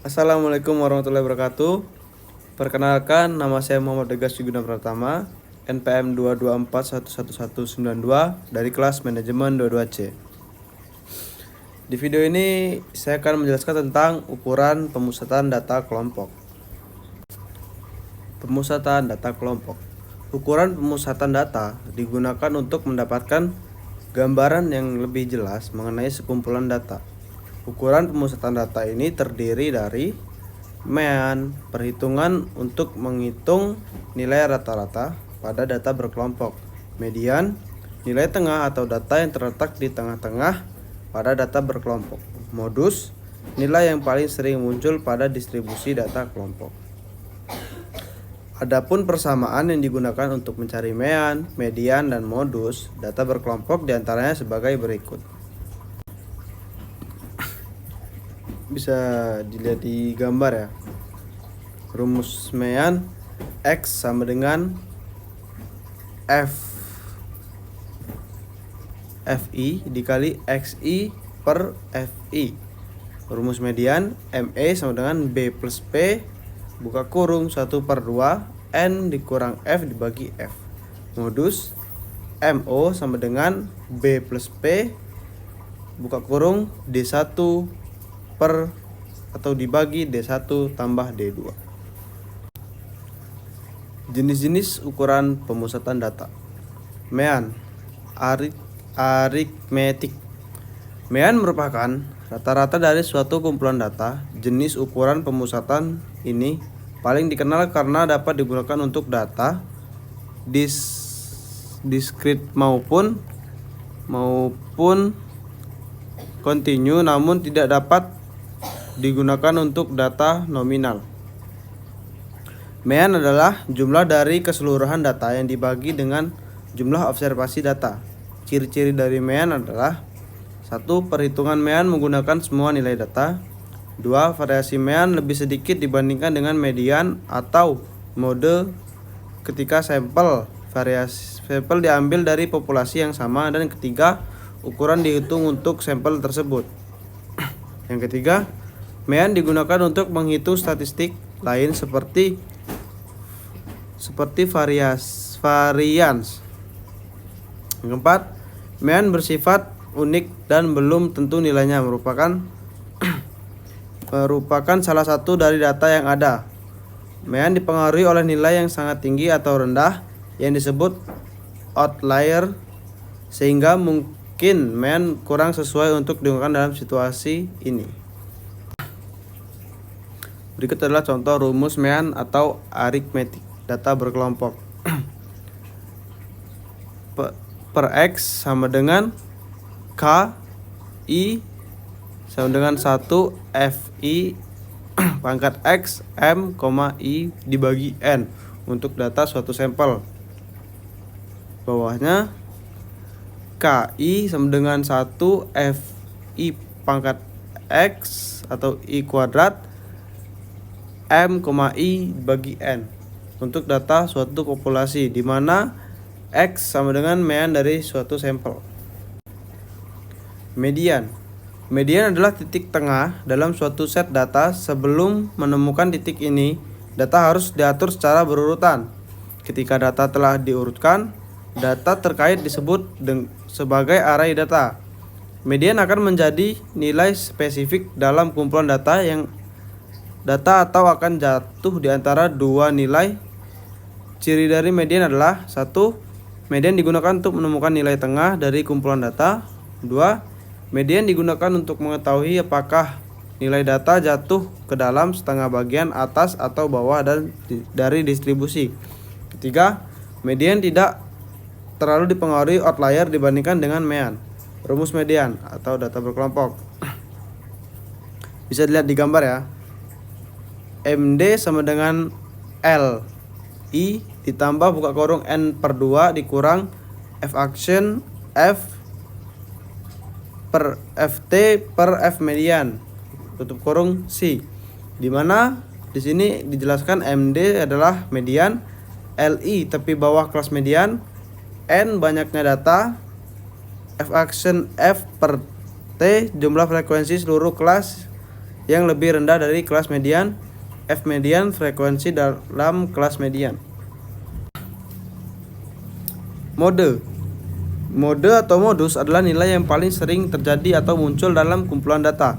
Assalamualaikum warahmatullahi wabarakatuh. Perkenalkan, nama saya Muhammad Degas Yuguna Pratama, NPM 224111192 dari kelas manajemen 22C. Di video ini saya akan menjelaskan tentang ukuran pemusatan data kelompok. Pemusatan data kelompok. Ukuran pemusatan data digunakan untuk mendapatkan gambaran yang lebih jelas mengenai sekumpulan data. Ukuran pemusatan data ini terdiri dari mean, perhitungan untuk menghitung nilai rata-rata pada data berkelompok, median, nilai tengah atau data yang terletak di tengah-tengah pada data berkelompok, modus, nilai yang paling sering muncul pada distribusi data kelompok. Adapun persamaan yang digunakan untuk mencari mean, median, dan modus data berkelompok diantaranya sebagai berikut. Bisa dilihat di gambar ya. Rumus mean X sama dengan FI dikali XI per FI. Rumus median ME sama dengan B plus P buka kurung 1/2 N dikurang F dibagi F. Modus MO sama dengan B plus P buka kurung D1 per atau dibagi D1 tambah D2. Jenis-jenis ukuran pemusatan data. Mean aritmetik. Mean merupakan rata-rata dari suatu kumpulan data. Jenis ukuran pemusatan ini paling dikenal karena dapat digunakan untuk data diskrit maupun kontinu, namun tidak dapat digunakan untuk data nominal. Mean adalah jumlah dari keseluruhan data yang dibagi dengan jumlah observasi data. Ciri-ciri dari mean adalah 1. Perhitungan mean menggunakan semua nilai data. 2. Variasi mean lebih sedikit dibandingkan dengan median atau mode ketika sampel diambil dari populasi yang sama. Dan ketiga, ukuran dihitung untuk sampel tersebut. Yang ketiga, mean digunakan untuk menghitung statistik lain seperti varians. Yang keempat, mean bersifat unik dan belum tentu nilainya merupakan salah satu dari data yang ada. Mean dipengaruhi oleh nilai yang sangat tinggi atau rendah yang disebut outlier, sehingga mungkin mean kurang sesuai untuk digunakan dalam situasi ini. Berikut adalah contoh rumus mean atau aritmetik data berkelompok. Per X sama dengan K I sama dengan 1 FI pangkat X M, I dibagi N untuk data suatu sampel. Bawahnya KI sama dengan 1 FI pangkat X atau I kuadrat M, I dibagi N untuk data suatu populasi, di mana X sama dengan mean dari suatu sampel. Median adalah titik tengah dalam suatu set data. Sebelum menemukan titik ini, data harus diatur secara berurutan. Ketika data telah diurutkan, data terkait disebut sebagai array data. Median akan menjadi nilai spesifik dalam kumpulan data atau akan jatuh di antara dua nilai. Ciri dari median adalah 1. Median digunakan untuk menemukan nilai tengah dari kumpulan data. 2. Median digunakan untuk mengetahui apakah nilai data jatuh ke dalam setengah bagian atas atau bawah dari distribusi. Ketiga, median tidak terlalu dipengaruhi outlier dibandingkan dengan mean. Rumus median atau data berkelompok. Bisa dilihat di gambar ya. MD sama dengan L I ditambah buka kurung N/2 dikurang F action F per FT per F median tutup kurung C, di mana di sini dijelaskan MD adalah median, LI tepi bawah kelas median, N banyaknya data, F action F per T jumlah frekuensi seluruh kelas yang lebih rendah dari kelas median. F median frekuensi dalam kelas median. Mode atau modus adalah nilai yang paling sering terjadi atau muncul dalam kumpulan data.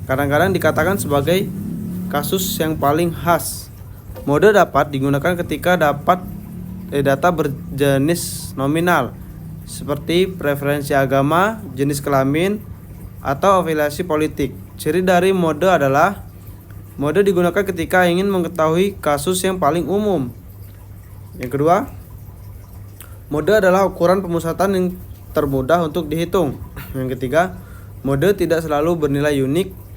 Kadang-kadang dikatakan sebagai kasus yang paling khas. Mode dapat digunakan ketika data berjenis nominal, seperti preferensi agama, jenis kelamin, atau afiliasi politik. Ciri dari mode adalah mode digunakan ketika ingin mengetahui kasus yang paling umum. Yang kedua, mode adalah ukuran pemusatan yang termudah untuk dihitung. Yang ketiga, mode tidak selalu bernilai unik.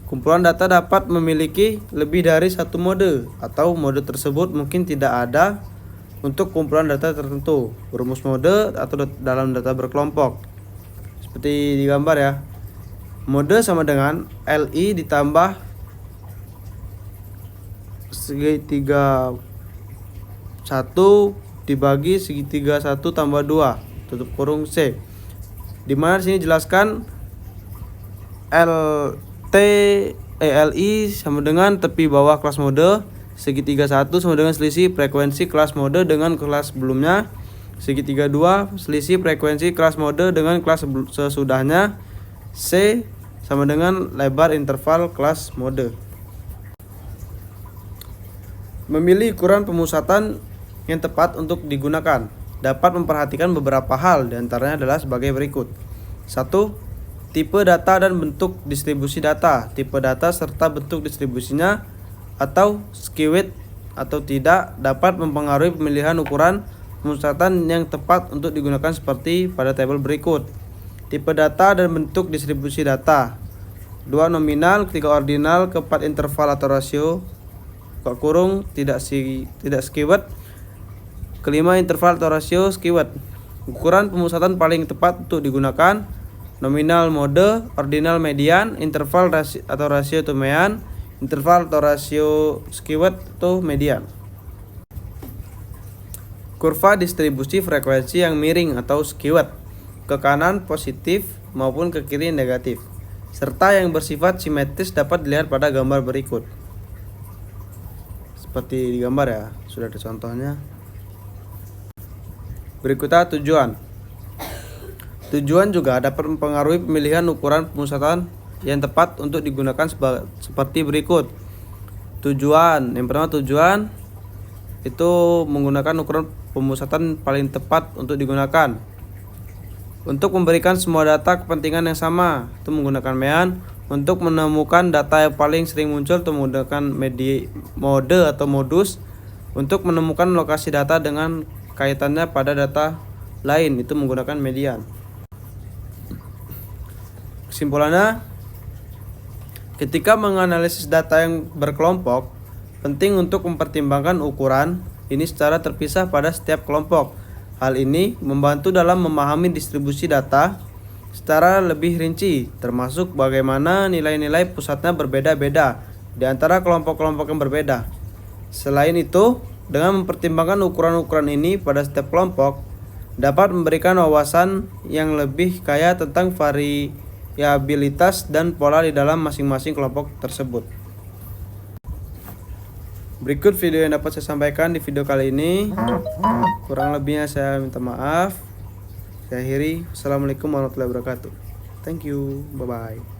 Kumpulan data dapat memiliki lebih dari satu mode, atau mode tersebut mungkin tidak ada untuk kumpulan data tertentu. Rumus mode atau dalam data berkelompok seperti digambar ya. Mode sama dengan LI ditambah segitiga 1 dibagi segitiga 1 tambah 2 tutup kurung C, dimana di sini jelaskan LI sama dengan tepi bawah kelas mode, segitiga 1 sama dengan selisih frekuensi kelas mode dengan kelas sebelumnya, segitiga 2 selisih frekuensi kelas mode dengan kelas sesudahnya, C sama dengan lebar interval kelas mode. Memilih ukuran pemusatan yang tepat untuk digunakan dapat memperhatikan beberapa hal, diantaranya adalah sebagai berikut. 1. Tipe data dan bentuk distribusi data. Tipe data serta bentuk distribusinya atau skewed atau tidak dapat mempengaruhi pemilihan ukuran pemusatan yang tepat untuk digunakan seperti pada tabel berikut. Tipe data dan bentuk distribusi data. 2 nominal, 3 ordinal, 4 interval atau rasio, kurung tidak skewed, 5 interval atau rasio skewed. Ukuran pemusatan paling tepat untuk digunakan: nominal mode, ordinal median, interval atau rasio atau mean, interval atau rasio skewed atau median. Kurva distribusi frekuensi yang miring atau skewed, ke kanan positif maupun ke kiri negatif, serta yang bersifat simetris dapat dilihat pada gambar berikut. Seperti di gambar ya, sudah ada contohnya. Berikutnya tujuan. Tujuan juga dapat mempengaruhi pemilihan ukuran pemusatan yang tepat untuk digunakan seperti berikut. Tujuan, yang pertama tujuan itu menggunakan ukuran pemusatan paling tepat untuk digunakan. Untuk memberikan semua data kepentingan yang sama, itu menggunakan mean. Untuk menemukan data yang paling sering muncul, itu menggunakan mode atau modus. Untuk menemukan lokasi data dengan kaitannya pada data lain, itu menggunakan median. Kesimpulannya, ketika menganalisis data yang berkelompok, penting untuk mempertimbangkan ukuran ini secara terpisah pada setiap kelompok. Hal ini membantu dalam memahami distribusi data secara lebih rinci, termasuk bagaimana nilai-nilai pusatnya berbeda-beda di antara kelompok-kelompok yang berbeda. Selain itu, dengan mempertimbangkan ukuran-ukuran ini pada setiap kelompok, dapat memberikan wawasan yang lebih kaya tentang variabilitas dan pola di dalam masing-masing kelompok tersebut. Berikut video yang dapat saya sampaikan di video kali ini. Kurang lebihnya saya minta maaf. Saya akhiri. Assalamualaikum warahmatullahi wabarakatuh. Thank you. Bye-bye.